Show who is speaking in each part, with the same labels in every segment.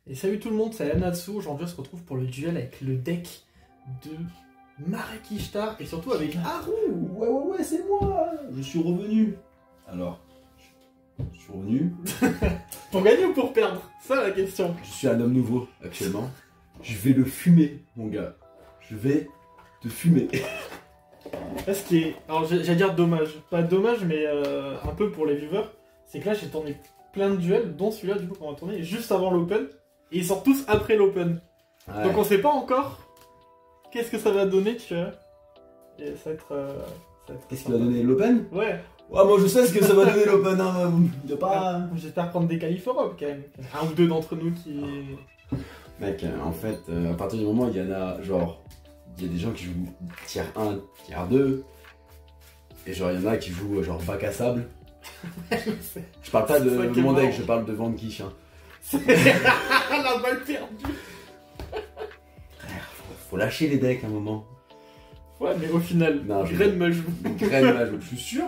Speaker 1: Et salut tout le monde, c'est Anatsu. Aujourd'hui on se retrouve pour le duel avec le deck de Marek Ishtar et surtout avec Haru.
Speaker 2: Ouais, c'est moi. Je suis revenu. Alors, je suis revenu.
Speaker 1: Pour gagner ou pour perdre? Ça la question.
Speaker 2: Je suis un homme nouveau actuellement. Je vais le fumer, mon gars. Je vais te fumer.
Speaker 1: Là, ce qui est... Alors j'allais dire dommage. Pas dommage mais un peu pour les viewers. C'est que là j'ai tourné plein de duels, dont celui-là du coup qu'on va tourner juste avant l'open. Et ils sortent tous après l'open.
Speaker 2: Ouais.
Speaker 1: Donc on sait pas encore qu'est-ce que ça va donner, tu vois. Et ça va être...
Speaker 2: Qu'est-ce qu'il va donner l'open?
Speaker 1: Ouais.
Speaker 2: Ouais, moi je sais ce que ça va donner l'open. Hein. Y a pas...
Speaker 1: J'espère prendre des qualifs Europe quand même. Un ou deux d'entre nous qui...
Speaker 2: Mec, en fait, à partir du moment où il y en a, genre, il y a des gens qui jouent tier 1, tier 2, et genre, il y en a qui jouent, genre, bac à sable. Je parle pas de mon deck, je parle de Vanquish. Hein.
Speaker 1: La balle perdue.
Speaker 2: Faut lâcher les decks à un moment.
Speaker 1: Ouais, mais au final,
Speaker 2: Non,
Speaker 1: Graine me joue.
Speaker 2: Graine m'a joué, je suis sûr.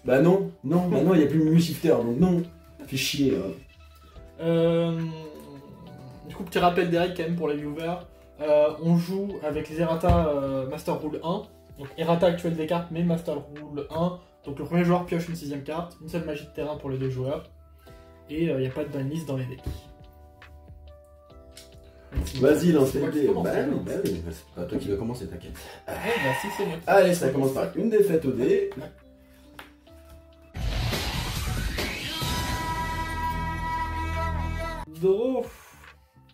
Speaker 2: Bah non, maintenant il n'y a plus Mimi Shifter, donc non. Fais chier.
Speaker 1: Du coup, petit rappel d'Eric quand même pour les viewers. On joue avec les Errata Master Rule 1. Donc Errata actuelle des cartes, mais Master Rule 1. Donc le premier joueur pioche une 6ème carte, une seule magie de terrain pour les deux joueurs. Et il n'y a pas de banlist dans les decks.
Speaker 2: Vas-y, lance les dés.
Speaker 1: Bah
Speaker 2: oui. C'est pas toi qui vas commencer, t'inquiète.
Speaker 1: Ouais, bah si, c'est moi.
Speaker 2: Allez, ça commence par une défaite au dé.
Speaker 1: Draw.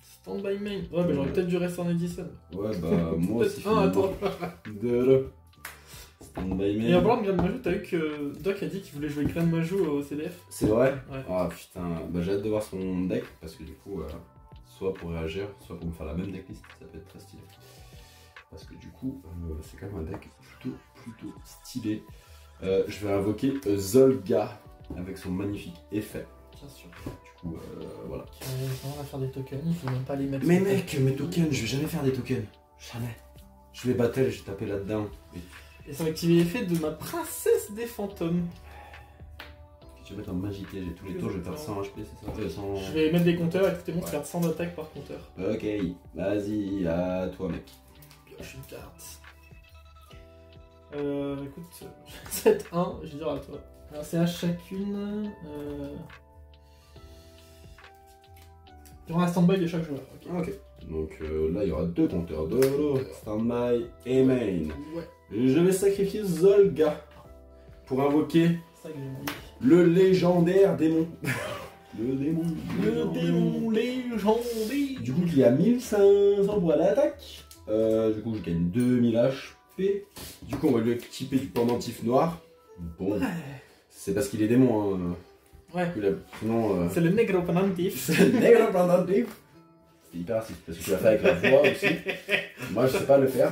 Speaker 1: Stand by main. Ouais, mais j'aurais peut-être dû rester en Edison.
Speaker 2: Ouais, bah moi aussi.
Speaker 1: Attends.
Speaker 2: Stand by main.
Speaker 1: Et en parlant de Graine Majou, t'as vu que Doc a dit qu'il voulait jouer Graine Majou au CDF?
Speaker 2: C'est vrai?
Speaker 1: Ouais.
Speaker 2: Ah putain, bah j'ai hâte de voir son deck parce que du coup, soit pour réagir, soit pour me faire la même decklist, ça peut être très stylé. Parce que du coup, c'est quand même un deck plutôt stylé. Je vais invoquer Zolga avec son magnifique effet.
Speaker 1: Bien sûr.
Speaker 2: Du coup, voilà.
Speaker 1: On va faire des tokens, il faut même pas les mettre.
Speaker 2: Mais mec, mes tokens, je vais jamais faire des tokens. Jamais. Je vais battle, je vais taper là-dedans.
Speaker 1: Et ça va activer l'effet de ma princesse des fantômes.
Speaker 2: Tu vas mettre en magité, j'ai tous les tours, je vais faire 100 HP, c'est ça 100...
Speaker 1: Je vais mettre des compteurs et tout est bon, faire 100 d'attaque par compteur.
Speaker 2: Ok, vas-y, à toi mec.
Speaker 1: Pioche une carte. Écoute, 7-1, je vais dire à toi. Alors c'est à chacune. Il y aura un stand-by de chaque joueur.
Speaker 2: Ok. Donc là il y aura deux compteurs de stand-by et main.
Speaker 1: Ouais.
Speaker 2: Je vais sacrifier Zolga pour invoquer
Speaker 1: C'est ça que j'ai envie.
Speaker 2: le légendaire démon. Le démon
Speaker 1: légendaire.
Speaker 2: Du coup qui a 1500 pour l'attaque. Du coup je gagne 2000 HP. Du coup on va lui équiper du pendentif noir. Bon,
Speaker 1: Ouais.
Speaker 2: c'est parce qu'il est démon. Hein.
Speaker 1: Ouais.
Speaker 2: Sinon,
Speaker 1: C'est le negro pendentif.
Speaker 2: c'est le nègre pendentif. C'est hyper raciste parce que tu l'as fait avec la voix aussi. Moi je sais pas le faire.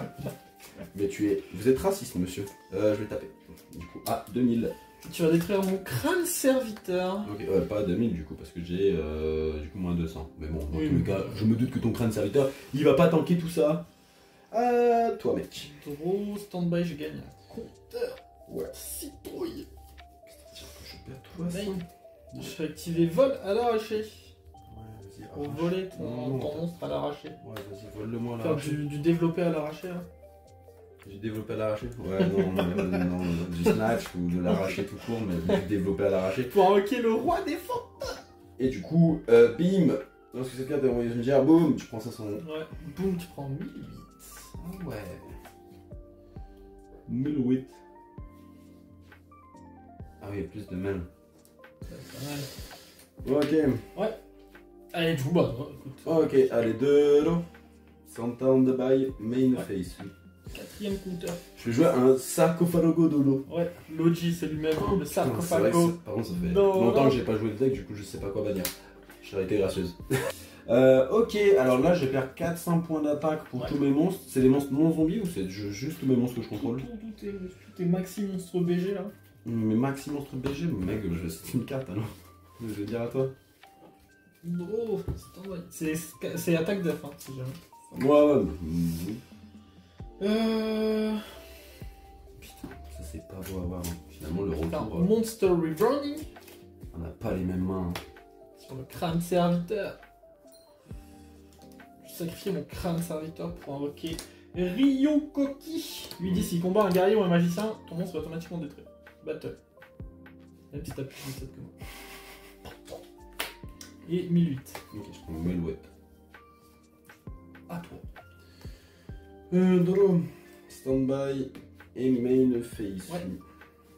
Speaker 2: Mais vous êtes raciste monsieur. Je vais taper. Du coup, 2000.
Speaker 1: Tu vas détruire mon crâne serviteur.
Speaker 2: Ok, pas 2000 du coup parce que j'ai du coup moins 200. Mais bon, dans
Speaker 1: Oui,
Speaker 2: tous les cas, je me doute que ton crâne serviteur, il va pas tanker tout ça. Toi mec.
Speaker 1: Draw, stand-by, je gagne un compteur.
Speaker 2: Ouais.
Speaker 1: Citrouille.
Speaker 2: Tiens, que je perds toi ça.
Speaker 1: Je vais activer vol à l'arraché.
Speaker 2: Ouais, vas-y.
Speaker 1: Pour
Speaker 2: arrache.
Speaker 1: voler ton
Speaker 2: Non.
Speaker 1: monstre à l'arraché.
Speaker 2: Ouais, vas-y, vole-le-moi là.
Speaker 1: Faire du développé à l'arraché. Hein.
Speaker 2: Du développé à l'arraché. Ouais, non, du snatch ou de l'arraché tout court, mais du développé à l'arraché.
Speaker 1: Pour invoquer le roi des fantômes.
Speaker 2: Et du coup, bim. Lorsque cette carte est envoyée cimetière, boum, tu prends ça son.
Speaker 1: Ouais. Boum, tu prends 1008.
Speaker 2: Ah ouais. 1008. Ah oui, plus de main.
Speaker 1: C'est pas mal.
Speaker 2: Ok.
Speaker 1: Ouais. Allez, joue bah, écoute.
Speaker 2: Ok, allez, 2 lots. Santan de bail, main
Speaker 1: Ouais.
Speaker 2: face.
Speaker 1: 4ème compteur.
Speaker 2: Je vais jouer un sarcophago d'Olo.
Speaker 1: Ouais, Logi c'est lui-même, le
Speaker 2: Putain, c'est vrai que
Speaker 1: sarcophago.
Speaker 2: par contre, ça fait
Speaker 1: Non.
Speaker 2: longtemps que j'ai pas joué le deck, du coup, je sais pas quoi bannir. Charité gracieuse. Ok, alors là, je perds 400 points d'attaque pour
Speaker 1: Ouais.
Speaker 2: tous mes monstres. C'est des monstres non zombies ou c'est juste tous mes monstres que je contrôle?
Speaker 1: Tout est maxi monstre BG là.
Speaker 2: Mais maxi monstre BG, mec, c'est une carte alors. Je vais dire à toi.
Speaker 1: Bro, c'est attaque def, hein, si jamais.
Speaker 2: Ouais.
Speaker 1: Putain.
Speaker 2: Ça, c'est pas beau à voir. Hein. Finalement, le
Speaker 1: Putain,
Speaker 2: retour,
Speaker 1: Monster Reburning
Speaker 2: on n'a pas les mêmes mains. Hein.
Speaker 1: sur le crâne serviteur. sacrifier mon crâne serviteur pour invoquer Ryokoki. Lui dit s'il combat un guerrier ou un magicien, ton monstre est automatiquement détruit. Battle. Même si t'as plus de 7 que moi. Et 1008.
Speaker 2: Ok, je prends Melouette.
Speaker 1: À toi.
Speaker 2: Draw. Standby et main face.
Speaker 1: Ouais.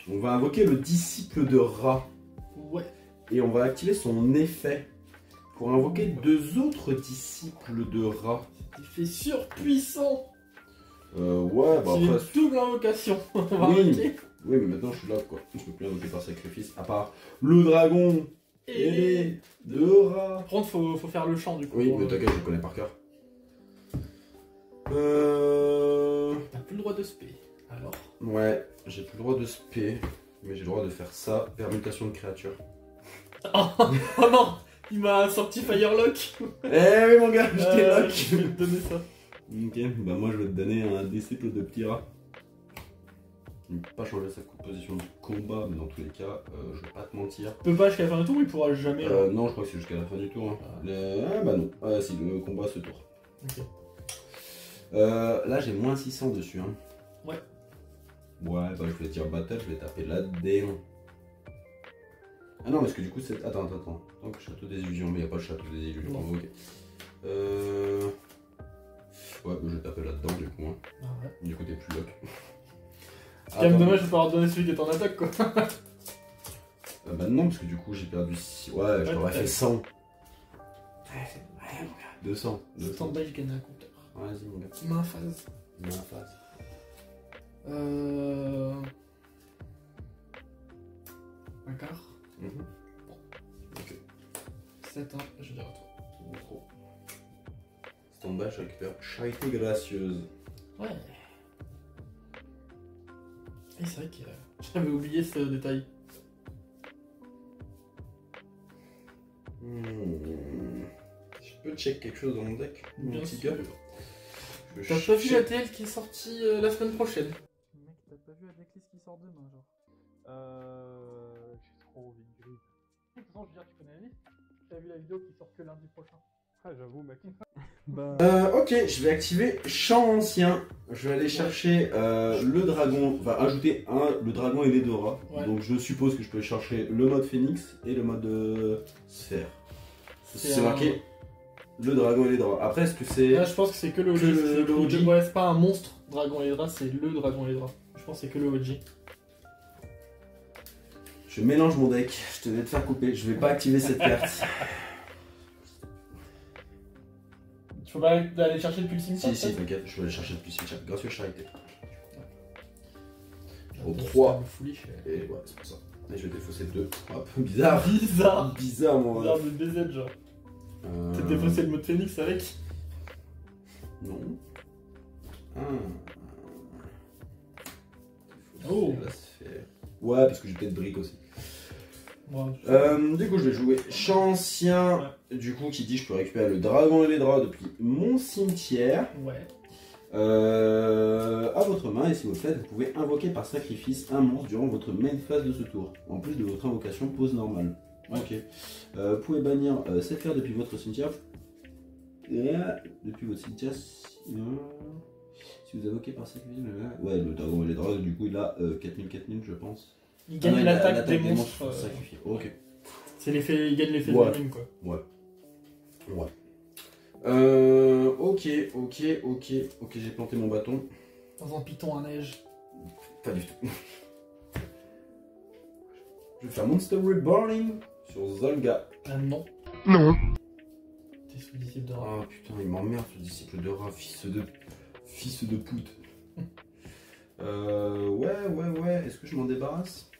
Speaker 2: On va invoquer le disciple de Ra.
Speaker 1: Ouais.
Speaker 2: Et on va activer son effet pour invoquer 2 autres disciples de Ra.
Speaker 1: Effet surpuissant.
Speaker 2: Ouais, bah
Speaker 1: C'est une
Speaker 2: après.
Speaker 1: double invocation. On va
Speaker 2: Oui.
Speaker 1: invoquer.
Speaker 2: Oui, mais maintenant je suis là quoi. Je peux plus invoquer par sacrifice. À part le dragon et les de Ra.
Speaker 1: Par contre, faut faire le chant du coup.
Speaker 2: Oui,
Speaker 1: pour
Speaker 2: mais
Speaker 1: le-
Speaker 2: t'inquiète, je le connais par cœur.
Speaker 1: T'as plus le droit de spé. Alors.
Speaker 2: Ouais, j'ai plus le droit de spé, mais j'ai le droit de faire ça. Permutation de créature.
Speaker 1: Oh, oh non, il m'a sorti Firelock.
Speaker 2: Eh oui, mon gars, je t'ai lock.
Speaker 1: Je vais te donner ça.
Speaker 2: Ok, bah moi je vais te donner un disciple de petit rat. Il ne peut pas changer sa composition de combat, mais dans tous les cas, je vais pas te mentir.
Speaker 1: Il peut pas jusqu'à la fin du tour, il pourra jamais.
Speaker 2: Non, je crois que c'est jusqu'à la fin du tour. Hein. Ah bah non, ah si, le combat ce tour.
Speaker 1: Ok.
Speaker 2: Là j'ai moins 600 dessus. Hein.
Speaker 1: Ouais.
Speaker 2: Ouais, bah je vais dire battle, je vais taper là-dedans. Ah non, parce que du coup c'est... Attends. Donc château des illusions, mais il n'y a pas de château des illusions.
Speaker 1: Non.
Speaker 2: Ok. Ouais, bah, je vais taper là-dedans du coup. Hein.
Speaker 1: Ah ouais.
Speaker 2: Du coup t'es plus lock.
Speaker 1: C'est quand même dommage de pas avoir donné celui qui est en attaque quoi.
Speaker 2: Bah non, parce que du coup j'ai perdu 6. Ouais, je t'aurais fait 100. 200. 200.
Speaker 1: Stand-by, je gagne un compteur.
Speaker 2: Vas-y mon gars.
Speaker 1: Main phase.
Speaker 2: Main face.
Speaker 1: Un quart.
Speaker 2: Ok.
Speaker 1: 7 ans, je dirais à toi.
Speaker 2: Trop. Stand-by, je récupère Charité gracieuse.
Speaker 1: Ouais. Et c'est vrai que j'avais oublié ce détail.
Speaker 2: Je peux check quelque chose dans mon deck, mon
Speaker 1: Bien
Speaker 2: petit
Speaker 1: sûr.
Speaker 2: gars.
Speaker 1: T'as pas vu la TL qui est sortie la semaine prochaine? Mec, t'as pas vu la decklist qui sort demain, genre? J'ai trop envie de grid. De toute façon, je veux dire, tu connais la liste? T'as vu la vidéo qui sort que lundi prochain? Ah, j'avoue, mec.
Speaker 2: Ok, je vais activer Champ Ancien. Je vais aller chercher le dragon, enfin ajouter le dragon et les deux rats.
Speaker 1: Ouais.
Speaker 2: Donc je suppose que je peux chercher le mode Phoenix et le mode Sphère. C'est marqué le dragon et les draps. Après, est-ce que c'est.
Speaker 1: Là, je pense que c'est que le OG.
Speaker 2: Que le OG.
Speaker 1: Ouais, c'est pas un monstre dragon et les draps, c'est le dragon et les draps. Je pense que c'est que le OG.
Speaker 2: Je mélange mon deck, je te vais te faire couper, je vais pas activer cette carte.
Speaker 1: Tu peux pas aller chercher le pulsing
Speaker 2: Si,
Speaker 1: ça,
Speaker 2: t'inquiète, je vais aller chercher le plus chat, gracieux charité.
Speaker 1: Au
Speaker 2: Au 3.
Speaker 1: Foolish.
Speaker 2: Et ouais, c'est pour ça. Et je vais défausser le 2. Hop, bizarre.
Speaker 1: Bizarre.
Speaker 2: Bizarre, mon
Speaker 1: Bizarre de BZ, genre. T'as défaussé le mode Phoenix avec?
Speaker 2: Non.
Speaker 1: Oh.
Speaker 2: La sphère. Ouais, parce que j'ai peut-être brique aussi.
Speaker 1: Ouais,
Speaker 2: Du coup, je vais jouer Champ Ancien. Du coup, qui dit je peux récupérer le dragon et les draps depuis mon cimetière.
Speaker 1: ouais.
Speaker 2: À votre main, et si vous le faites, vous pouvez invoquer par sacrifice un monstre durant votre main phase de ce tour, en plus de votre invocation pause normale.
Speaker 1: Ouais.
Speaker 2: Ok. Vous pouvez bannir cette carte depuis votre cimetière. Depuis votre cimetière. Si vous invoquez par sacrifice. Ouais, le dragon et les draps, du coup, il a 4000, je pense.
Speaker 1: Il gagne l'attaque des monstres.
Speaker 2: sacrifiés. Ok.
Speaker 1: C'est l'effet, il gagne l'effet
Speaker 2: Ouais.
Speaker 1: de la lune, quoi.
Speaker 2: Ouais. Ok, j'ai planté mon bâton.
Speaker 1: Dans un piton à neige.
Speaker 2: Pas du tout. Je vais faire Monster Reborning sur Zolga.
Speaker 1: Ah non.
Speaker 3: Non.
Speaker 1: T'es sous disciple de rat.
Speaker 2: Ah putain, il m'emmerde ce disciple de rat, fils de pute. Ouais. Est-ce que je m'en débarrasse?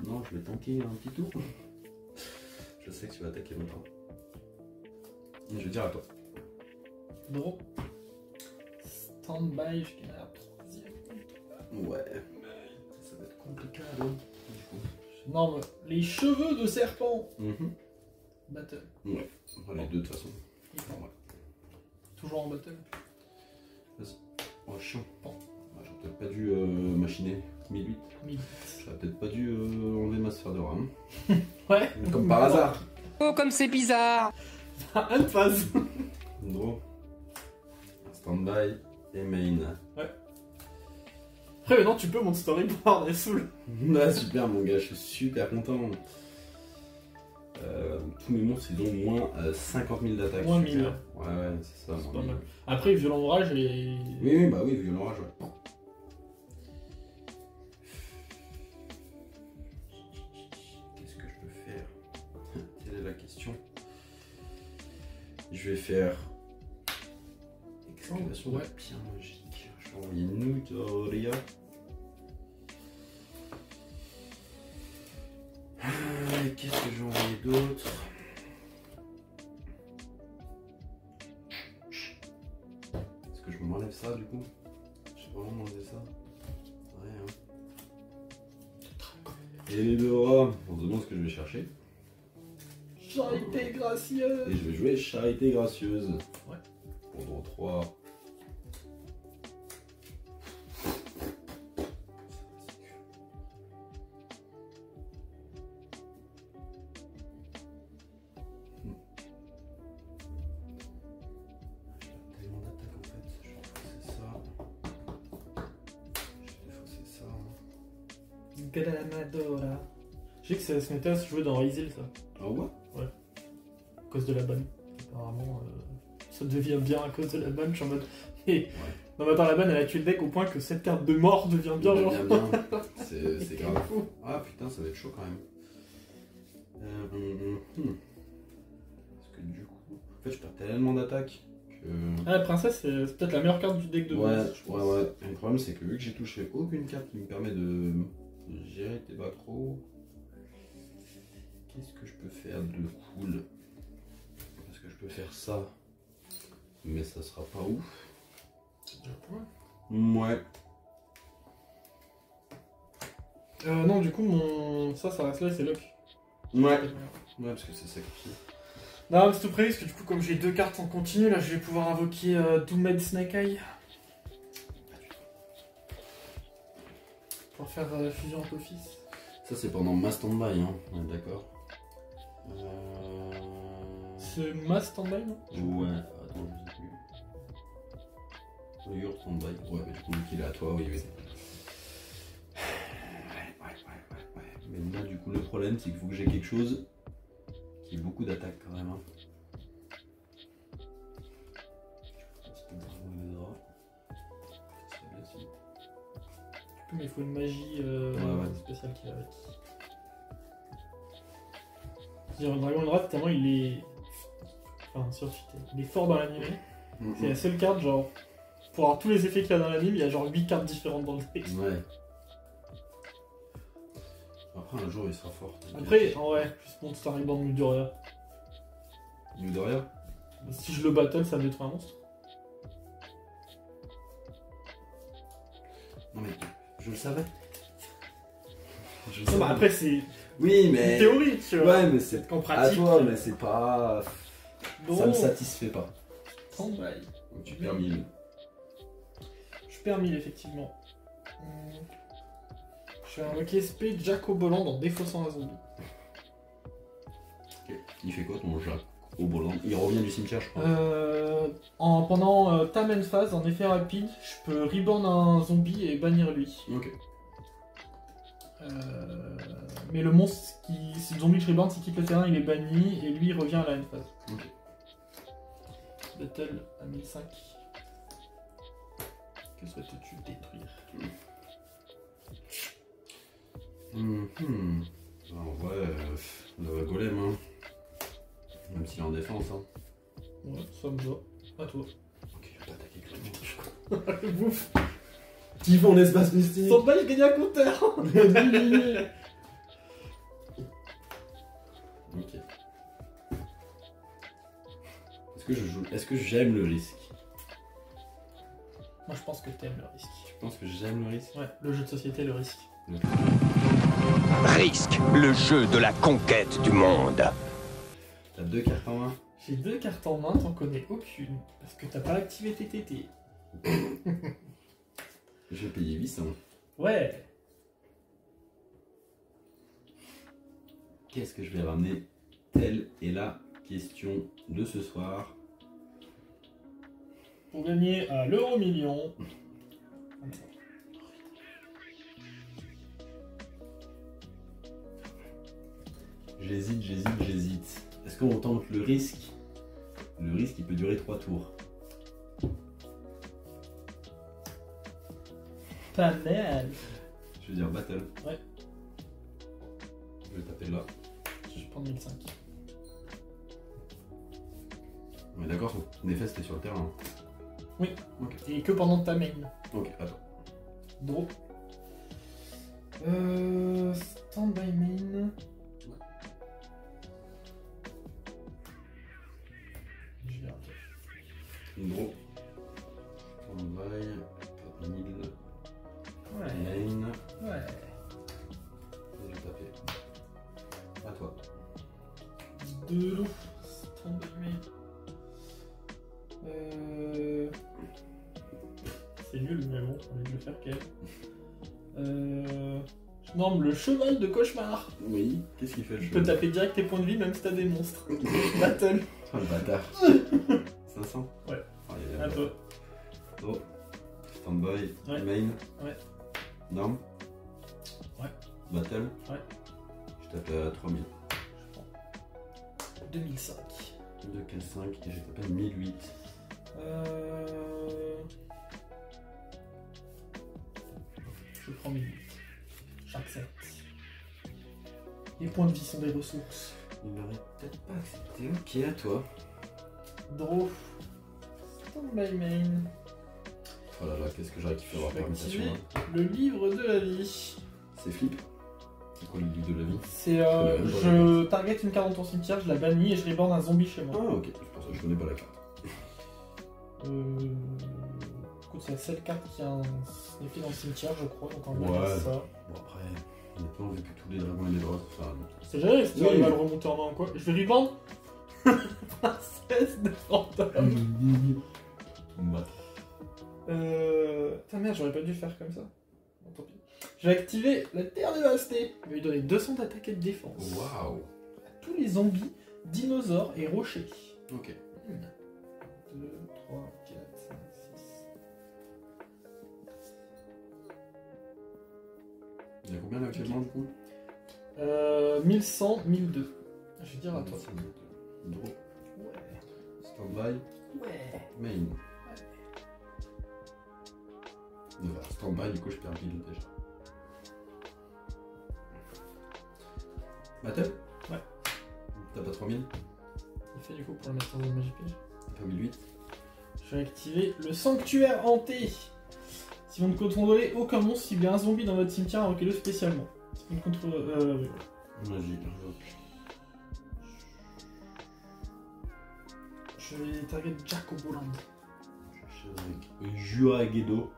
Speaker 2: Non, je vais tanker un petit tour. Je sais que tu vas attaquer maintenant. Je vais dire à toi.
Speaker 1: Draw. Stand-by, je gagne la troisième.
Speaker 2: Ouais. Ça va être compliqué.
Speaker 1: Non, mais les cheveux de serpent.
Speaker 2: Mhm.
Speaker 1: Battle.
Speaker 2: Ouais. Les deux de toute façon.
Speaker 1: Il prend.
Speaker 2: Ouais.
Speaker 1: Toujours en battle.
Speaker 2: Oh, chiant. J'aurais peut-être pas dû machiner 1008.
Speaker 1: 1000.
Speaker 2: J'aurais peut-être pas dû enlever ma sphère de rame.
Speaker 1: Ouais.
Speaker 2: Comme par hasard.
Speaker 3: Oh, comme c'est bizarre.
Speaker 1: Un phase.
Speaker 2: Draw. stand-by et main.
Speaker 1: Après, maintenant, tu peux mon storyboard, elle saoule.
Speaker 2: Ah, super, mon gars, je suis super content. Tous mes monstres, ils ont moins 50 000 d'attaque.
Speaker 1: Moins
Speaker 2: super.
Speaker 1: 1000.
Speaker 2: Ouais, c'est ça.
Speaker 1: C'est
Speaker 2: moins
Speaker 1: pas
Speaker 2: 1000.
Speaker 1: mal. Après, violent orage et.
Speaker 2: Oui, bah oui, violent rage, ouais. Qu'est-ce que je peux faire? Quelle est la question? Je vais faire excavation
Speaker 1: Ouais.
Speaker 2: de pierre magique. Je vais envoyer Nudoria. Qu'est-ce que je vais envoyer d'autre? Est-ce que je m'enlève ça du coup? Je sais pas vraiment m'enlever ça. Rien. Et les deux rats, on se demande ce que je vais chercher.
Speaker 1: Charité gracieuse.
Speaker 2: Et je vais jouer Charité gracieuse.
Speaker 1: Ouais.
Speaker 2: Pour draw 3. Tellement d'attaques en fait. Je vais défausser ça. Je vais défausser ça.
Speaker 1: Granadora. Je sais que ce méta se jouait dans Isil, ça.
Speaker 2: Ah ouais?
Speaker 1: À cause de la banne. Apparemment, ça devient bien à cause de la banne. Je suis en mode. Hey. Non, mais attends, la banne elle a tué le deck au point que cette carte de mort devient bien.
Speaker 2: Ça
Speaker 1: genre.
Speaker 2: devient bien. C'est grave.
Speaker 1: fou.
Speaker 2: Ah putain, ça va être chaud quand même. Parce que du coup. En fait, je perds tellement d'attaques que.
Speaker 1: Ah, la princesse, c'est peut-être la meilleure carte du deck de base. je pense.
Speaker 2: Ouais. Et le problème, c'est que vu que j'ai touché aucune carte qui me permet de gérer tes trop. Qu'est-ce que je peux faire de cool? Parce que je peux faire ça. Mais ça sera pas ouf.
Speaker 1: C'est déjà pas mal.
Speaker 2: Ouais.
Speaker 1: Non, du coup, mon. Ça reste là et c'est lock.
Speaker 2: Ouais, parce que c'est sacrifié.
Speaker 1: Non, mais c'est tout prêt, parce que du coup, comme j'ai 2 cartes en continu, là, je vais pouvoir invoquer Doomed Snake Eye. Pour faire fusion en office.
Speaker 2: Ça, c'est pendant ma stand-by, hein. On est d'accord.
Speaker 1: C'est ma stand-by, non?
Speaker 2: Ouais, attends, je sais plus. Your stand-by. Ouais, mais du coup, vu qu'il est à toi, oui. Ouais. Mais là, du coup, le problème, c'est qu'il faut que j'ai quelque chose qui ait beaucoup d'attaques quand même. Hein.
Speaker 1: Mais il faut une magie
Speaker 2: ouais.
Speaker 1: spéciale qui va avec. C'est-à-dire, le Dragon Rat, tellement il est. Enfin, surfité. Il est fort dans l'anime. C'est la seule carte, genre. Pour avoir tous les effets qu'il y a dans l'anime, il y a genre 8 cartes différentes dans le texte.
Speaker 2: Ouais. Après, un jour, il sera fort.
Speaker 1: Après, en vrai, juste mon Starry Band Mudoria.
Speaker 2: Mudoria?
Speaker 1: Si je le battle, ça me détruit un monstre.
Speaker 2: Non, mais je le savais. Je le
Speaker 1: Non,
Speaker 2: savais.
Speaker 1: bah après, c'est
Speaker 2: Oui, mais.
Speaker 1: une théorie, tu vois.
Speaker 2: Ouais, mais c'est
Speaker 1: qu'en
Speaker 2: à
Speaker 1: pratique.
Speaker 2: toi, mais c'est pas.
Speaker 1: Bon.
Speaker 2: Ça me satisfait pas.
Speaker 1: Stand-by.
Speaker 2: Donc tu perds 1000.
Speaker 1: Je perds 1000, effectivement. Je vais invoquer SP Jack au Boland en défaussant un zombie.
Speaker 2: Ok. Il fait quoi ton Jacques au Boland? Il revient du cimetière, je crois.
Speaker 1: Pendant ta main phase, en effet rapide, je peux reborn un zombie et bannir lui.
Speaker 2: Ok.
Speaker 1: Mais le monstre si le zombie que je reborn, s'il quitte le terrain, il est banni et lui il revient à la end phase.
Speaker 2: Ok.
Speaker 1: Battle à 1005. Que souhaites-tu détruire?
Speaker 2: En vrai, le golem, hein. Même s'il est en défense, hein.
Speaker 1: Ouais, ça me va. À toi.
Speaker 2: Ok, je vais pas attaquer avec le
Speaker 1: Bouffe.
Speaker 2: Qui font l'espace mystique.
Speaker 1: Sans balle, je gagne un compteur.
Speaker 2: Ok. Est-ce que j'aime le risque?
Speaker 1: Moi je pense que t'aimes le risque.
Speaker 2: Tu penses que j'aime le risque?
Speaker 1: Ouais, le jeu de société, le risque.
Speaker 3: Risque, le jeu de la conquête du monde.
Speaker 2: T'as 2 cartes en main?
Speaker 1: J'ai 2 cartes en main, t'en connais aucune. Parce que t'as pas activé tes TT.
Speaker 2: Je vais payer 800.
Speaker 1: Ouais.
Speaker 2: Qu'est-ce que je vais ramener? Telle est la question de ce soir.
Speaker 1: pour gagner à l'euro million.
Speaker 2: J'hésite. Est-ce qu'on tente le risque? Le risque, il peut durer 3 tours.
Speaker 1: Pas mal.
Speaker 2: Je veux dire battle.
Speaker 1: Ouais.
Speaker 2: Je vais taper là.
Speaker 1: Je vais prendre 1005.
Speaker 2: On est d'accord, son effet c'était sur le terrain.
Speaker 1: Oui.
Speaker 2: Ok.
Speaker 1: Et que pendant ta main.
Speaker 2: Ok, attends.
Speaker 1: Draw. Stand by main. Je vais arrêter.
Speaker 2: Une draw. Stand-by. 4000.
Speaker 1: Ouais.
Speaker 2: Main.
Speaker 1: Ouais.
Speaker 2: Et je vais taper. À toi.
Speaker 1: 2 loups. Stand by main. C'est nul, mais bon, on va le faire quand même. Je nomme le cheval de cauchemar.
Speaker 2: Oui, qu'est-ce qu'il fait le
Speaker 1: Tu peux taper direct tes points de vie même si t'as des monstres. Battle.
Speaker 2: Oh le bâtard. 500.
Speaker 1: Ouais.
Speaker 2: Oh, il y a
Speaker 1: À toi.
Speaker 2: Oh. Stand-by.
Speaker 1: Ouais.
Speaker 2: Main.
Speaker 1: Ouais.
Speaker 2: Norme.
Speaker 1: Ouais.
Speaker 2: Battle.
Speaker 1: Ouais.
Speaker 2: Je tape à 3000.
Speaker 1: Je prends 2005.
Speaker 2: 2, 4, 5 et j'ai tapé 1008.
Speaker 1: Je prends 1008. J'accepte. Les points de vie sont des ressources.
Speaker 2: Il m'aurait peut-être pas accepté. Ok, à toi.
Speaker 1: Draw. Stand by main.
Speaker 2: Oh là là, qu'est-ce que j'aurais kiffé avoir
Speaker 1: Je vais
Speaker 2: permutation
Speaker 1: activer
Speaker 2: là.
Speaker 1: le livre de la vie.
Speaker 2: C'est flip. C'est quoi le livre de la vie?
Speaker 1: C'est je target une carte dans ton cimetière, je la bannis et je reborn un zombie chez
Speaker 2: Ah
Speaker 1: moi.
Speaker 2: ok, je pensais que je connais pas la carte.
Speaker 1: Écoute, c'est la seule carte qui a un effet dans le cimetière, je crois, donc on va
Speaker 2: Ouais.
Speaker 1: mettre ça.
Speaker 2: Bon après, honnêtement, vu que tous les dragons et les dragons, enfin...
Speaker 1: C'est jamais si tu
Speaker 2: Oui.
Speaker 1: arrives à le remonter en main ou quoi. Je vais reborn Princesse de fantôme.
Speaker 2: Bah.
Speaker 1: Putain merde, j'aurais pas dû le faire comme ça. Bon, tant pis. Je vais activer la terre dévastée. Je vais lui donner 200 d'attaque et de défense.
Speaker 2: Waouh.
Speaker 1: À tous les zombies, dinosaures et rochers.
Speaker 2: Ok.
Speaker 1: 1, 2, 3, 4, 5, 6.
Speaker 2: Il y a combien là actuellement du coup?
Speaker 1: 1100, 1002. Je vais dire à toi.
Speaker 2: Draw.
Speaker 1: Ouais.
Speaker 2: Stand-by.
Speaker 1: Ouais.
Speaker 2: Main. Voilà, stand-by, du coup je perds 1000 déjà. Battle?
Speaker 1: Ouais.
Speaker 2: T'as pas 3000?
Speaker 1: Il fait du coup pour le mettre dans une magie pige.
Speaker 2: T'as pas 1008?
Speaker 1: Je vais activer le sanctuaire hanté. Si vous ne contrôlez aucun monstre, ciblez un zombie dans votre cimetière, invoquez-le spécialement. Si vous ne contrôlez. Oui.
Speaker 2: Magie,
Speaker 1: Je vais target Jack au Boland.
Speaker 2: Juragedo.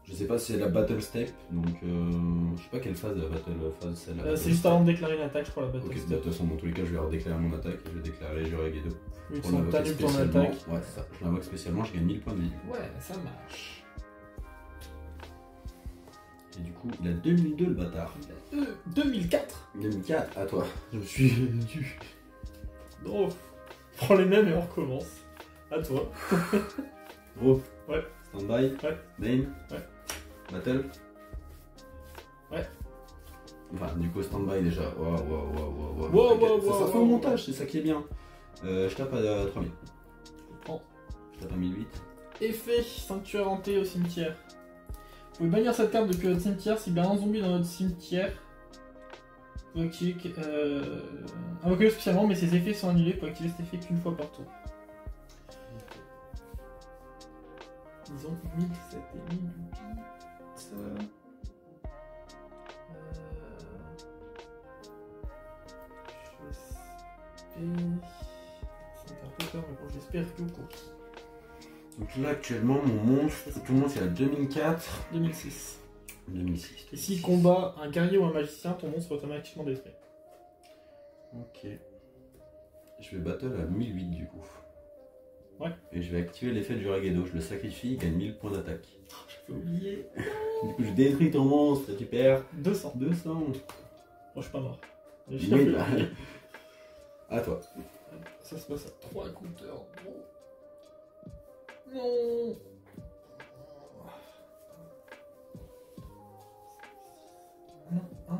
Speaker 2: Je sais pas si c'est la battle step, donc je sais pas quelle phase de la battle phase c'est la.
Speaker 1: C'est juste avant de déclarer une attaque, je crois, la battle.
Speaker 2: Ok,
Speaker 1: step.
Speaker 2: de toute façon, dans tous les cas, je vais redéclarer mon attaque et je vais déclarer Juragedo.
Speaker 1: Vu que
Speaker 2: Pour
Speaker 1: son
Speaker 2: l'invoquer
Speaker 1: t'annules ton
Speaker 2: spécialement.
Speaker 1: attaque.
Speaker 2: Ouais, c'est ça. Je l'invoque spécialement, je gagne 1000 points de vie.
Speaker 1: Ouais, ça marche.
Speaker 2: Et du coup, il a 2002 le bâtard.
Speaker 1: 2004.
Speaker 2: 2004, à toi. Je me suis vendu.
Speaker 1: Drôle. Prends les mêmes et on recommence. À toi.
Speaker 2: Gros.
Speaker 1: Ouais.
Speaker 2: Stand-by.
Speaker 1: Ouais.
Speaker 2: Main.
Speaker 1: Ouais.
Speaker 2: Battle.
Speaker 1: Ouais.
Speaker 2: Enfin, du coup, stand-by déjà. Wow.
Speaker 1: Wow,
Speaker 2: Ça fait au montage, c'est ça qui est bien. Je tape à 3000.
Speaker 1: Prends.
Speaker 2: Je tape à 1008.
Speaker 1: Effet sanctuaire hanté au cimetière. Vous pouvez bannir cette carte depuis votre cimetière. Si bien un zombie dans votre cimetière, vous pouvez activer. Invoquez-le spécialement, mais ses effets sont annulés. Vous pouvez activer cet effet qu'une fois par tour. Ils ont 1007 et 1008. C'est un peu peur, mais bon, j'espère que Yoko.
Speaker 2: Donc là, actuellement, mon monstre, tout le monde, c'est à 2004.
Speaker 1: 2006.
Speaker 2: 2006.
Speaker 1: Et s'il combat un guerrier ou un magicien, ton monstre est automatiquement détruit.
Speaker 2: Ok. Je vais battle à 1008 du coup.
Speaker 1: Ouais.
Speaker 2: Et je vais activer l'effet du Juragedo. Je le sacrifie, il gagne 1000 points d'attaque.
Speaker 1: J'avais oublié.
Speaker 2: Du coup, je détruis ton monstre et tu perds
Speaker 1: 200.
Speaker 2: 200.
Speaker 1: Bon, je suis pas mort. Mais
Speaker 2: Oui,
Speaker 1: j'ai
Speaker 2: bah.
Speaker 1: oublié.
Speaker 2: À toi.
Speaker 1: Ça se passe à 3 counters. Non. Non, 1,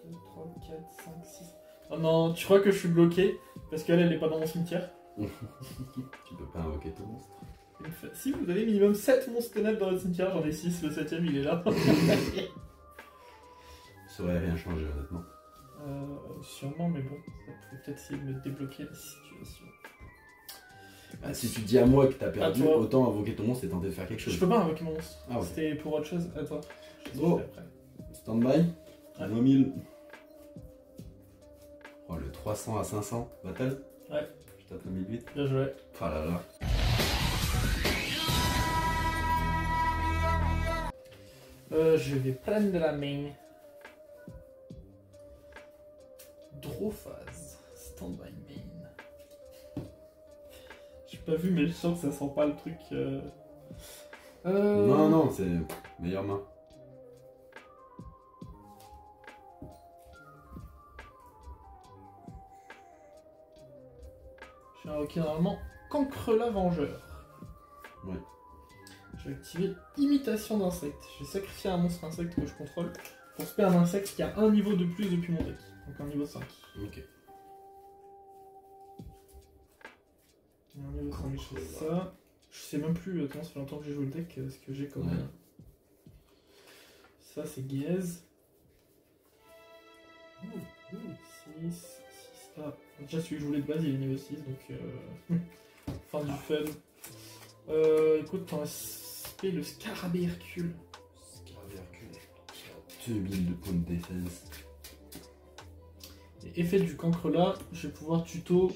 Speaker 1: 2, 3, 4, 5, 6. Oh non, tu crois que je suis bloqué parce qu'elle, elle est pas dans mon cimetière.
Speaker 2: Tu peux pas invoquer ton monstre.
Speaker 1: Si vous avez minimum 7 monstres ténèbres dans votre cimetière, j'en ai 6, le 7ème il est là.
Speaker 2: Ça aurait rien changé honnêtement.
Speaker 1: Sûrement, mais bon, ça pourrait peut-être essayer de me débloquer la situation.
Speaker 2: Bah, si tu dis à moi que t'as perdu,
Speaker 1: toi.
Speaker 2: autant invoquer ton monstre et tenter de faire quelque chose.
Speaker 1: Je peux pas invoquer mon monstre.
Speaker 2: Ah ouais.
Speaker 1: C'était pour autre chose. Attends.
Speaker 2: Oh.
Speaker 1: Après.
Speaker 2: Stand-by.
Speaker 1: Ouais.
Speaker 2: 1000. Oh, le 300 à 500. Battle.
Speaker 1: Ouais.
Speaker 2: Je tape le 1008.
Speaker 1: Bien joué.
Speaker 2: Oh là là.
Speaker 1: Je vais prendre la main. Draw phase. Stand by main. J'ai pas vu, mais je sens que ça sent pas le truc.
Speaker 2: Non, non, c'est meilleure main.
Speaker 1: Je vais invoquer normalement Cancrelat Vengeur.
Speaker 2: Ouais.
Speaker 1: Je vais activer Imitation d'insecte. Je vais sacrifier un monstre insecte que je contrôle pour spé un insecte qui a un niveau de plus depuis mon deck. Donc un niveau 5.
Speaker 2: Ok.
Speaker 1: Un niveau 5, je fais ça. Je sais même plus, attends, ça fait longtemps que j'ai joué le deck, ce que j'ai comme.
Speaker 2: Ouais.
Speaker 1: Ça c'est Gaze. 6. Ah, déjà celui que je voulais de base il est niveau 6, donc fin du fun. Écoute, t'en as spé le Scarabée Hercule.
Speaker 2: Scarabée Hercule. 2000 de points de défense.
Speaker 1: Et effet du cancre-là, je vais pouvoir tuto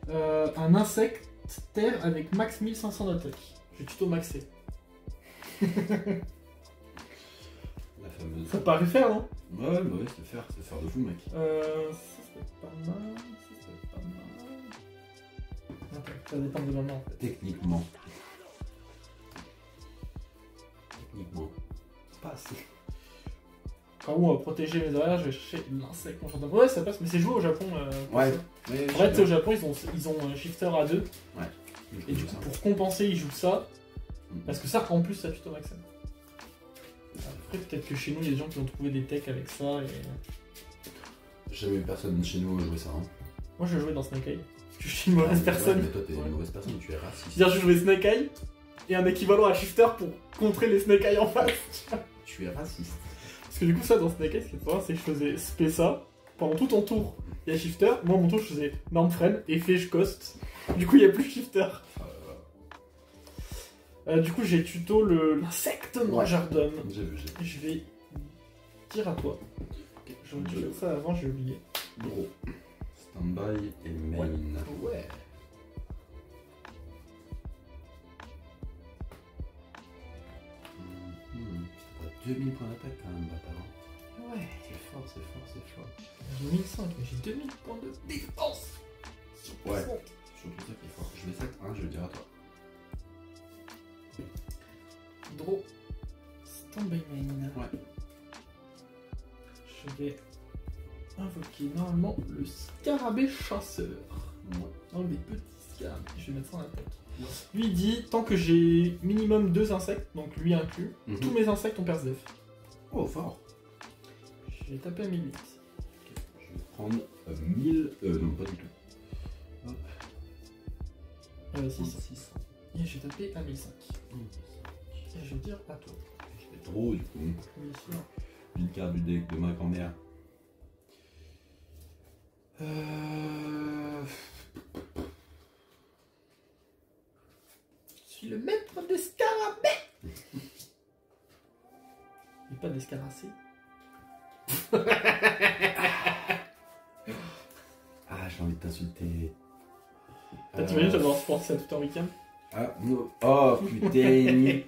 Speaker 1: un insecte terre avec max 1500 d'attaque. Je vais tuto maxer.
Speaker 2: La fameuse.
Speaker 1: Ça paraît faire, non?
Speaker 2: Ouais, bah ouais, c'est faire de fou, mec.
Speaker 1: Ça serait pas mal. Ça serait pas mal. Attends, ça dépend de moment en fait.
Speaker 2: Techniquement. Pas assez.
Speaker 1: Quand on va protéger mes arrières, je vais chercher l'insecte. Ouais, ça passe, mais c'est joué au Japon.
Speaker 2: Ouais.
Speaker 1: En fait, au Japon, ils ont un shifter à 2.
Speaker 2: Ouais.
Speaker 1: Et du coup, pour compenser, ils jouent ça. Parce que ça, en plus, ça tuto maximum. Après, peut-être que chez nous, il y a des gens qui vont trouver des techs avec ça. Et...
Speaker 2: Jamais eu personne chez nous jouer ça. Hein.
Speaker 1: Moi, je jouais dans Snake Eye. Parce que je suis une mauvaise personne.
Speaker 2: Ouais, mais toi, t'es une mauvaise personne, tu es raciste.
Speaker 1: C'est-à-dire, je jouais Snake Eye et un équivalent à shifter pour contrer les Snake Eye en face.
Speaker 2: Tu es raciste.
Speaker 1: Parce que du coup, ça, dans Snake Eye, ce qui est fort, c'est que je faisais spé ça. Pendant tout ton tour, il y a shifter. Moi, mon tour, je faisais norm friend, effet, je coste. Du coup, il n'y a plus shifter. Du coup, j'ai tuto l'insecte mangeur d'hommes.
Speaker 2: J'ai vu.
Speaker 1: Je vais dire à toi. Okay, j'aurais dû faire ça avant, j'ai oublié.
Speaker 2: Gros. Standby et main.
Speaker 1: Ouais.
Speaker 2: T'as 2000 points d'attaque quand même, bâtard.
Speaker 1: Ouais.
Speaker 2: C'est fort.
Speaker 1: J'ai 1005, mais j'ai 2000 points de défense.
Speaker 2: Ouais. Surtout ça qui est fort. Je vais 7, je vais dire à toi.
Speaker 1: Draw. Stand-by main.
Speaker 2: Ouais.
Speaker 1: Je vais invoquer normalement le Scarabée Chasseur.
Speaker 2: Ouais.
Speaker 1: Non, les petits scarabées. Je vais mettre ça en attaque. Ouais. Lui il dit tant que j'ai minimum 2 insectes, donc lui inclus, tous mes insectes ont perce def.
Speaker 2: Oh, fort.
Speaker 1: Je vais taper à 1008.
Speaker 2: Okay. Je vais prendre 1000. Non, pas du tout. Hop.
Speaker 1: 600. Et je vais taper à 1005. Et je vais dire à toi.
Speaker 2: Je vais trop du coup.
Speaker 1: Oui, sûr.
Speaker 2: Une carte du deck de ma grand-mère.
Speaker 1: Je suis le maître des scarabées. Et pas des scaracées.
Speaker 2: Ah, j'ai envie de t'insulter.
Speaker 1: T'imagines, j'adore se forcer tout un week-end.
Speaker 2: Ah, non. Oh, putain.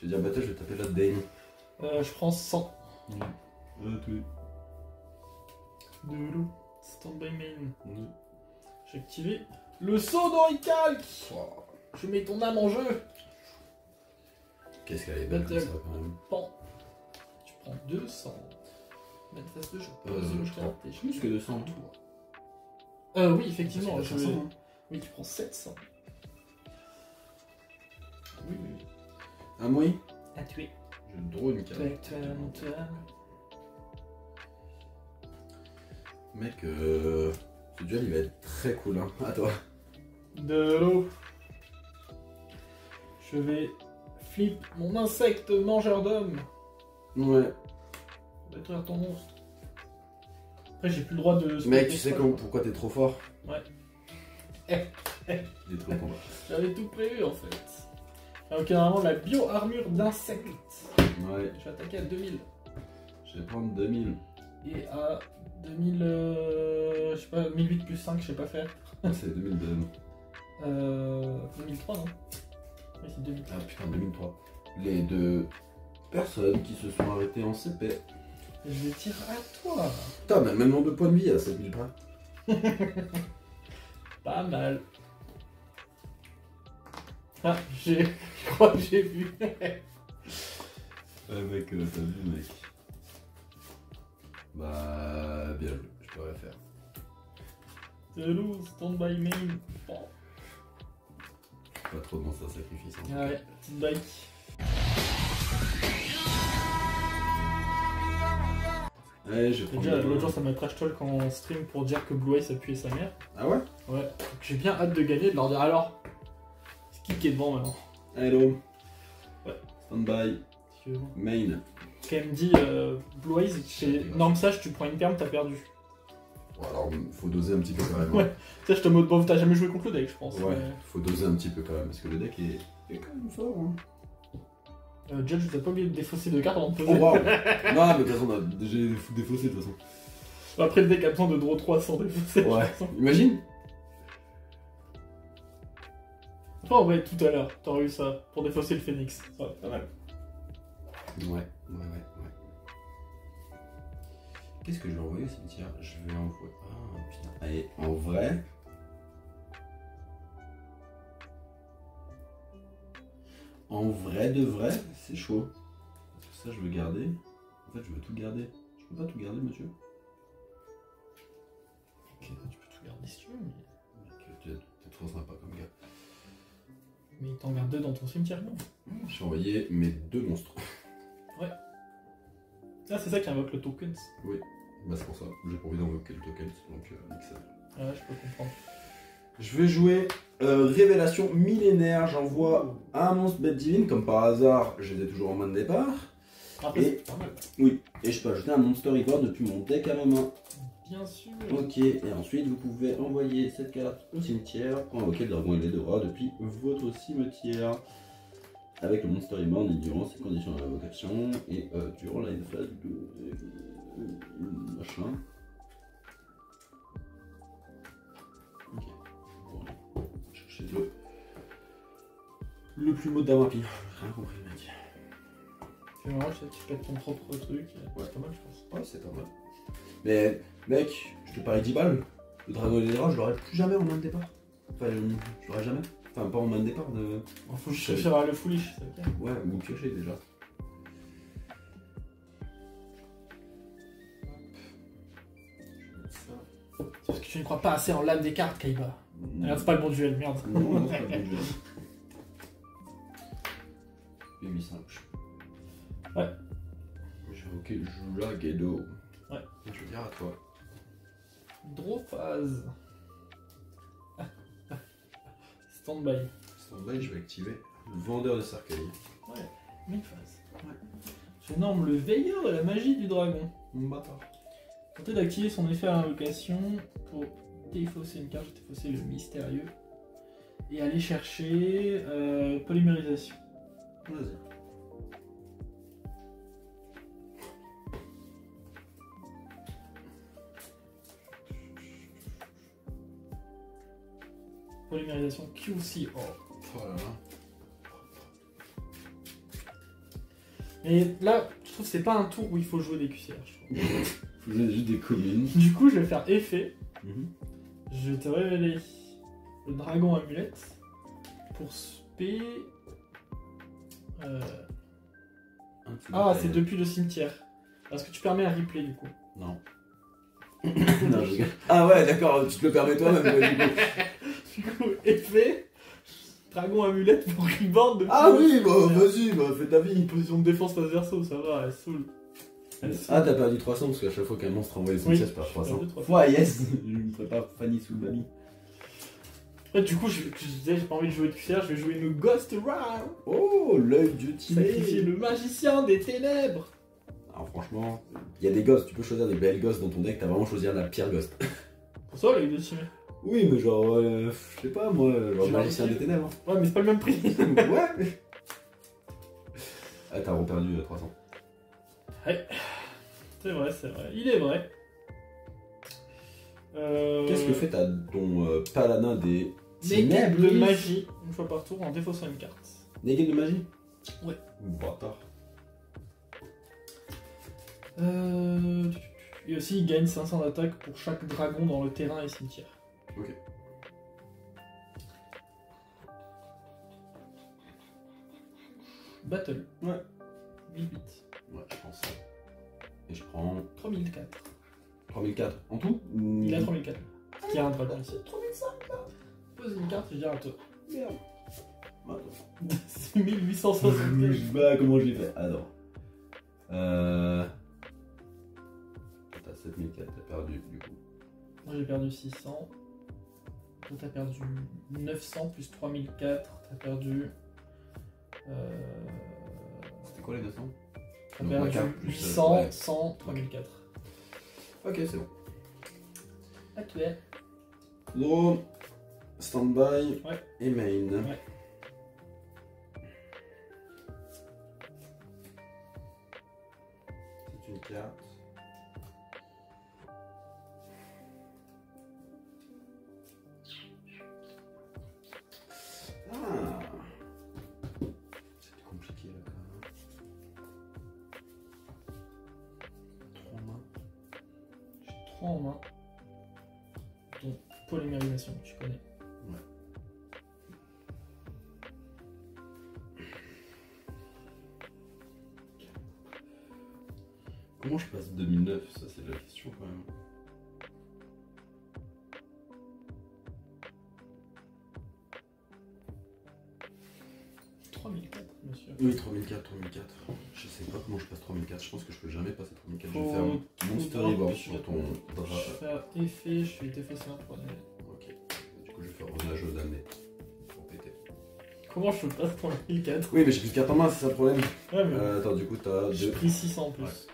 Speaker 2: Je vais dire, bah, je vais taper l'autre Dane.
Speaker 1: Je prends 100.
Speaker 2: Tout.
Speaker 1: De l'eau. Stand-by main. J'ai activé le saut d'Oricalque.
Speaker 2: Oh.
Speaker 1: Je mets ton âme en jeu.
Speaker 2: Qu'est-ce qu'elle est belle comme ça quand même.
Speaker 1: Pan. Tu prends 200. Mettre face de jeu. Je regarde tes
Speaker 2: plus que 200.
Speaker 1: Oui, effectivement.
Speaker 2: Oui,
Speaker 1: tu prends 700.
Speaker 2: Un oui.
Speaker 1: À tuer.
Speaker 2: Je draw une carte. Mec, ce duel il va être très cool, hein. À toi.
Speaker 1: De l'eau. Je vais flip mon insecte mangeur d'hommes.
Speaker 2: Ouais.
Speaker 1: Pour détruire ton monstre. Après, j'ai plus le droit de.
Speaker 2: Mec, tu sais pourquoi t'es trop fort?
Speaker 1: Ouais.
Speaker 2: Il est trop combat.
Speaker 1: J'avais tout prévu en fait. Ah, ok, normalement la bio-armure d'insecte.
Speaker 2: Ouais.
Speaker 1: Je vais attaquer à 2000.
Speaker 2: Je vais prendre 2000.
Speaker 1: Et à 2000. Je sais pas, 1008 plus 5, je sais pas faire.
Speaker 2: Ah, c'est 2002.
Speaker 1: 2003, non? Oui, c'est 2000.
Speaker 2: Ah putain, 2003. Les deux personnes qui se sont arrêtées en CP.
Speaker 1: Je vais tirer à toi.
Speaker 2: Putain, mais même nombre de points de vie à 7000 près.
Speaker 1: Pas mal. Ah, je crois que j'ai vu.
Speaker 2: Ouais, mec, t'as vu, mec. Bah, bien joué, je pourrais faire.
Speaker 1: Toulouse, stand by main. Bon.
Speaker 2: Pas trop de monstres à sacrifice. En tout
Speaker 1: Ah ouais, petite bike.
Speaker 2: cas. Ouais, je vais prendre.
Speaker 1: Déjà, l'autre jour, ça m'a trash talk en stream pour dire que Blue Eyes appuyait sa mère.
Speaker 2: Ah ouais?
Speaker 1: Ouais. Donc, j'ai bien hâte de gagner, de leur dire alors. C'est qui est devant maintenant?
Speaker 2: Hello.
Speaker 1: Ouais.
Speaker 2: Stand by. Main.
Speaker 1: Quand elle me dit Blue Eyes, chez Norm Sage, tu prends une perme, t'as perdu.
Speaker 2: Bon, alors, faut doser un petit peu quand même.
Speaker 1: Ouais. Ça, je te mode bon, t'as jamais joué contre le deck, je pense.
Speaker 2: Ouais,
Speaker 1: Mais...
Speaker 2: faut doser un petit peu quand même, parce que le deck est quand même fort. Hein.
Speaker 1: Judge, vous avez pas oublié de défausser 2 cartes avant de poser.
Speaker 2: Oh waouh. Non, mais de toute façon, on a déjà défaussé de toute façon.
Speaker 1: Après, le deck a besoin de draw 3 sans défausser.
Speaker 2: Ouais, imagine.
Speaker 1: Après, en vrai, tout à l'heure, t'aurais eu ça pour défausser le Phoenix. Ça va, pas mal.
Speaker 2: Ouais. Qu'est-ce que je vais envoyer au cimetière? Je vais envoyer. Ah putain. Allez, en vrai. En vrai de vrai, c'est chaud. Parce que ça, je veux garder. En fait, je veux tout garder. Je peux pas tout garder, monsieur?
Speaker 1: Ok, tu peux tout garder si tu veux, mais.
Speaker 2: Mec, t'es trop sympa comme gars.
Speaker 1: Mais t'en gardes 2 dans ton cimetière, non?
Speaker 2: Je vais envoyer mes 2 monstres.
Speaker 1: Ouais. Ah, c'est ça qui invoque le tokens.
Speaker 2: Oui, bah c'est pour ça. J'ai pas envie d'invoquer le token, donc nique ça.
Speaker 1: Ouais, je peux comprendre.
Speaker 2: Je vais jouer Révélation millénaire. J'envoie un monstre bête divine, comme par hasard, je les ai toujours en main de départ.
Speaker 1: Après,
Speaker 2: Et-
Speaker 1: c'est pas mal.
Speaker 2: Oui, et je peux ajouter un monster record depuis mon deck à ma main.
Speaker 1: Bien sûr.
Speaker 2: Ok, et ensuite vous pouvez envoyer cette carte au cimetière pour invoquer le dragon et les deux rois depuis votre cimetière. Avec le monster reborn ignorant ses conditions d'invocation et durant la phase de machin. Ok, bon, on va chercher le plus mode d'avoir pire. J'ai rien compris, mec.
Speaker 1: C'est marrant, tu pètes ton propre truc.
Speaker 2: Ouais.
Speaker 1: C'est pas mal, je pense.
Speaker 2: Ouais, c'est pas mal. Mais, mec, je te parie 10 balles. Le dragon et les rois, je l'aurai plus jamais en main de départ. Enfin, je l'aurai jamais. Enfin, pas en main de départ.
Speaker 1: Faut que je cherche le foolish, c'est ok.
Speaker 2: Ouais, ou piocher déjà.
Speaker 1: C'est parce que tu ne crois pas assez en l'âme des cartes, Kaiba. Regarde, c'est pas le bon duel, merde.
Speaker 2: Non, c'est pas le bon duel. Et 8 simple.
Speaker 1: Ouais.
Speaker 2: Ok, je joue là, Gedo.
Speaker 1: Ouais.
Speaker 2: Je veux dire à toi.
Speaker 1: Draw phase. Stand-by.
Speaker 2: Stand-by, je vais activer le vendeur de cercueil.
Speaker 1: Ouais, mid phase. Ouais. Je nomme le veilleur de la magie du dragon.
Speaker 2: Mon bâtard.
Speaker 1: Tentez d'activer son effet à invocation pour défausser une carte, je vais défausser le mystérieux. Et aller chercher polymérisation.
Speaker 2: Vas-y.
Speaker 1: Polymérisation QCO.
Speaker 2: Oh là là.
Speaker 1: Et là, je trouve que c'est pas un tour où il faut jouer des QCR. Je trouve.
Speaker 2: Faut jouer juste des communes.
Speaker 1: Du coup, je vais faire effet.
Speaker 2: Mhm.
Speaker 1: Je vais te révéler le dragon amulette pour spé. Ah, c'est depuis le cimetière. Est-ce que tu permets un replay du coup?
Speaker 2: Non. Non, je... Ah ouais, d'accord, tu te le permets toi-même. Ouais, du coup.
Speaker 1: Du coup, effet. dragon amulette pour Reborn de
Speaker 2: Ah oui, bah vas-y, bah fais ta vie.
Speaker 1: position de défense face verso, ça va, elle saoule.
Speaker 2: Ah, t'as perdu 300 parce qu'à chaque fois qu'un monstre envoie son
Speaker 1: Oui,
Speaker 2: siège par
Speaker 1: j'ai
Speaker 2: 300.
Speaker 1: perdu 300.
Speaker 2: Ouais, yes. Je ne ferai pas Fanny sous Mamie.
Speaker 1: Ouais, du coup, je disais, j'ai pas envie de jouer de cuillère, je vais jouer une Ghost Round.
Speaker 2: Oh, l'œil du
Speaker 1: Sacrifier
Speaker 2: timé.
Speaker 1: le magicien des ténèbres.
Speaker 2: Alors franchement, il y a des ghosts, tu peux choisir des belles ghosts dans ton deck, t'as vraiment choisir la pire ghost.
Speaker 1: Pour ça, l'œil de timé.
Speaker 2: Oui, mais genre, je sais pas moi, genre
Speaker 1: J'ai
Speaker 2: magicien
Speaker 1: marqué.
Speaker 2: des ténèbres.
Speaker 1: Ouais, mais c'est pas le même prix.
Speaker 2: Ouais. Ah, t'as reperdu 300.
Speaker 1: C'est vrai, c'est vrai. Il est vrai.
Speaker 2: Qu'est-ce que fait ton paladin des
Speaker 1: Naked
Speaker 2: ténèbres
Speaker 1: de magie, une fois par tour en défaussant une carte.
Speaker 2: Naked de magie.
Speaker 1: Ouais.
Speaker 2: Bâtard.
Speaker 1: Et aussi, il gagne 500 d'attaque pour chaque dragon dans le terrain et cimetière.
Speaker 2: Ok.
Speaker 1: Battle.
Speaker 2: Ouais.
Speaker 1: 8-8.
Speaker 2: Ouais, je pense. Et je prends
Speaker 1: 3004.
Speaker 2: 3004 en tout.
Speaker 1: Il a 3004. Qui a un dragon ici. 3005 là. Pose une carte, je dis à toi.
Speaker 2: Merde. Attends.
Speaker 1: C'est 1875.
Speaker 2: Je sais pas comment j'ai fait. Attends. T'as 7004, t'as perdu du coup.
Speaker 1: Moi j'ai perdu 600. Toi t'as perdu 900 plus 3004. T'as perdu.
Speaker 2: C'était quoi les 200?
Speaker 1: T'as
Speaker 2: Donc,
Speaker 1: perdu
Speaker 2: ma carte plus,
Speaker 1: 800,
Speaker 2: ouais.
Speaker 1: 100, 3004.
Speaker 2: Ok, c'est bon.
Speaker 1: À toi.
Speaker 2: Draw, standby
Speaker 1: Ouais.
Speaker 2: et main.
Speaker 1: Ouais.
Speaker 2: C'est une carte. Ah. C'était compliqué là quand même. 3 mains.
Speaker 1: J'ai 3 en main. Donc polymérisation, tu connais.
Speaker 2: Comment je passe 2009? Ça c'est la question quand même.
Speaker 1: « 3004, monsieur.
Speaker 2: Oui, 3004, 3004. Je sais pas comment je passe 3004. Je pense que je peux jamais passer 3004. Je vais
Speaker 1: Faut-
Speaker 2: faire Monster
Speaker 1: faut
Speaker 2: Reborn
Speaker 1: voir
Speaker 2: sur ton
Speaker 1: Je
Speaker 2: drap.
Speaker 1: vais faire effet, je vais défausser un point.
Speaker 2: Ok. Du coup, je vais faire rodage d'amener. Pour péter.
Speaker 1: Comment je passe 3004?
Speaker 2: Oui, mais j'ai plus de carte en main, c'est ça le problème.
Speaker 1: Ouais, mais
Speaker 2: Attends, du coup, t'as
Speaker 1: j'ai
Speaker 2: 2.
Speaker 1: pris 600 en plus.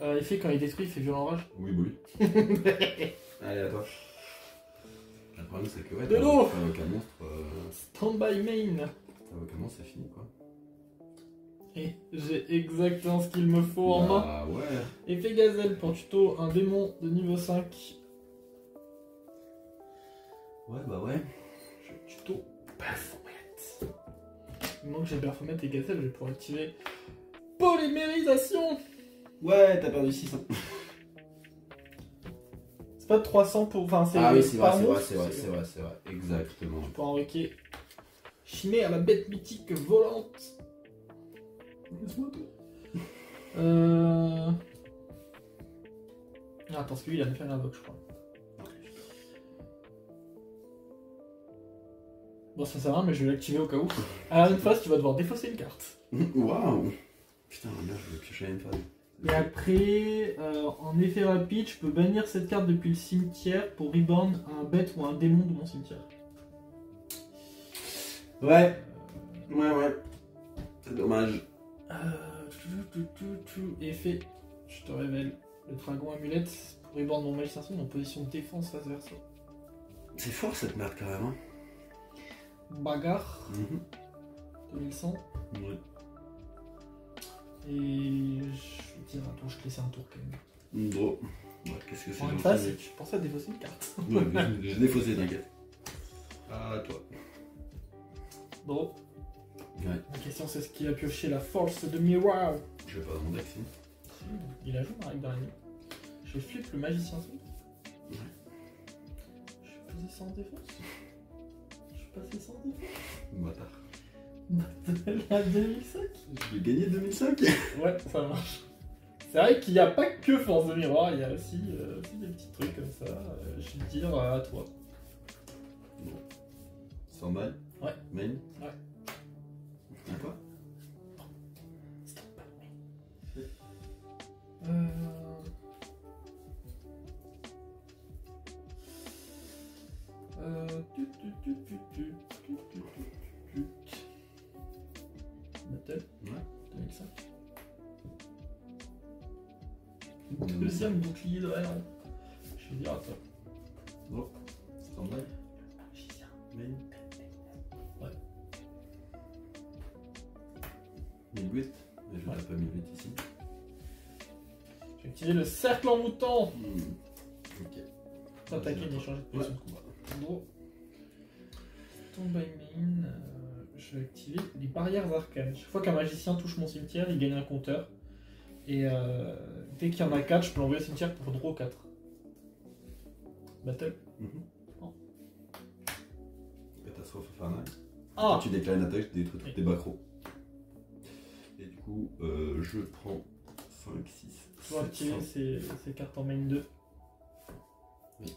Speaker 2: Ouais.
Speaker 1: Effet, quand il détruit, il fait violent rage.
Speaker 2: Oui, bah oui. Allez, à toi. Le problème, c'est que ouais,
Speaker 1: De
Speaker 2: t'as
Speaker 1: l'eau.
Speaker 2: avec un monstre.
Speaker 1: Stand by main.
Speaker 2: Avec un monstre, c'est fini quoi.
Speaker 1: Et j'ai exactement ce qu'il me faut en main.
Speaker 2: Ah ouais.
Speaker 1: Effet gazelle pour tuto, un démon de niveau 5.
Speaker 2: Ouais, bah ouais.
Speaker 1: Je tuto Baphomet. Maintenant que j'ai Baphomet et gazelle, je vais pouvoir activer polymérisation.
Speaker 2: Ouais, t'as perdu 600.
Speaker 1: C'est pas de 300 pour. Enfin, c'est.
Speaker 2: Ah oui, c'est vrai,
Speaker 1: par
Speaker 2: c'est vrai,
Speaker 1: monstre,
Speaker 2: c'est vrai, c'est vrai, c'est vrai. Exactement.
Speaker 1: Je peux invoquer Chimée à la bête mythique volante.
Speaker 2: Laisse-moi toi.
Speaker 1: Ah, parce que lui il a même fait un invoque, je crois. Bon, ça sert à rien, mais je vais l'activer au cas où. À une phase, tu vas devoir défausser une carte.
Speaker 2: Waouh. Putain, merde, je vais piocher à une phase.
Speaker 1: Et après, en effet rapide, je peux bannir cette carte depuis le cimetière pour reborn un bête ou un démon de mon cimetière.
Speaker 2: Ouais. Ouais. C'est dommage.
Speaker 1: Effet, je te révèle le dragon amulette pour reborn mon magicien son en position de défense face verso.
Speaker 2: C'est fort cette merde quand même. Hein.
Speaker 1: Bagarre, 2100.
Speaker 2: Ouais.
Speaker 1: Et je vais dire un tour, je te laisse un tour quand même.
Speaker 2: Draw. Ouais, qu'est-ce que c'est
Speaker 1: En une
Speaker 2: gentil,
Speaker 1: phase,
Speaker 2: mec.
Speaker 1: tu pensais à défausser une carte.
Speaker 2: Ouais, mais j'ai défaussé, t'inquiète. Ah, toi.
Speaker 1: Bon,
Speaker 2: Ouais.
Speaker 1: la question c'est ce qu'il a pioché la force de Mirror.
Speaker 2: Je vais pas dans mon deck, sinon.
Speaker 1: Il a joué ma règle d'araignée. Je flip le magicien son.
Speaker 2: Ouais.
Speaker 1: Je faisais sans défense. Je passais sans défense.
Speaker 2: Bâtard.
Speaker 1: La 2005.
Speaker 2: Je vais gagner 2005.
Speaker 1: Ouais, ça marche. C'est vrai qu'il n'y a pas que force de miroir, il y a aussi des petits trucs comme ça. Je vais te dire à toi.
Speaker 2: Bon. Stand-by.
Speaker 1: Ouais.
Speaker 2: Main.
Speaker 1: Ouais.
Speaker 2: D'accord.
Speaker 1: Battle.
Speaker 2: Ouais.
Speaker 1: 2005. Deuxième bouclier de Réan. Je vais dire à toi.
Speaker 2: Bon. Stand-by. Main.
Speaker 1: Ouais.
Speaker 2: 1008. Mais je
Speaker 1: Ouais.
Speaker 2: tape pas 1008 ici.
Speaker 1: J'ai activé le cercle en mouton.
Speaker 2: Ok.
Speaker 1: Attaquer et échanger de position de combat. Bon. Tombe by main. Je vais activer les barrières arcanes. Chaque fois qu'un magicien touche mon cimetière, il gagne un compteur. Et dès qu'il y en a 4, je peux l'envoyer au cimetière pour draw 4. Battle. Oh.
Speaker 2: Catastrophe infernale.
Speaker 1: Ah,
Speaker 2: Tu déclares une attaque, je détruis tous tes macros. Et du coup, je prends 5, 6,
Speaker 1: tu vas activer ces cartes en main 2.
Speaker 2: Oui.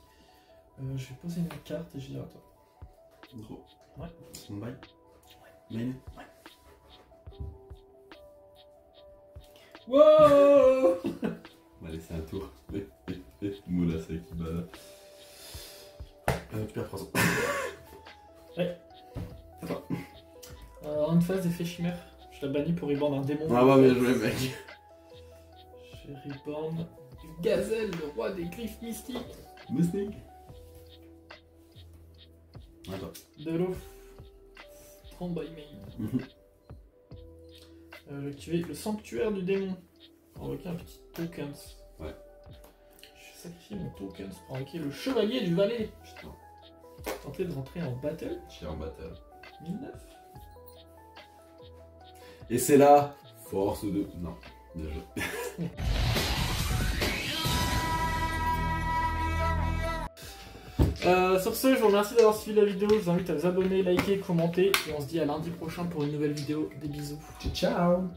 Speaker 1: Je vais poser une carte et je dirai à toi.
Speaker 2: Gros.
Speaker 1: Ouais.
Speaker 2: Stand-by. Main.
Speaker 1: Wow.
Speaker 2: On va laisser un tour. Moula, c'est qui bat. Tu perds 3 ans.
Speaker 1: Ouais.
Speaker 2: Attends.
Speaker 1: En phase d'effet chimère, je la bannis pour reborn un démon.
Speaker 2: Ah bah bien joué mec.
Speaker 1: Je reborn du gazelle, le roi des griffes mystiques.
Speaker 2: Moustique. Attends.
Speaker 1: De l'eau. Stand by main. Je vais activer le sanctuaire du démon. Pour invoquer un petit token.
Speaker 2: Ouais.
Speaker 1: Je vais sacrifier mon token pour invoquer le chevalier du valet.
Speaker 2: Putain.
Speaker 1: Tenter de rentrer en battle.
Speaker 2: Je suis en battle.
Speaker 1: 1009.
Speaker 2: Et c'est là. Force de. Non. Déjà.
Speaker 1: Sur ce, je vous remercie d'avoir suivi la vidéo. Je vous invite à vous abonner, liker, commenter. Et on se dit à lundi prochain pour une nouvelle vidéo. Des bisous.
Speaker 2: Ciao.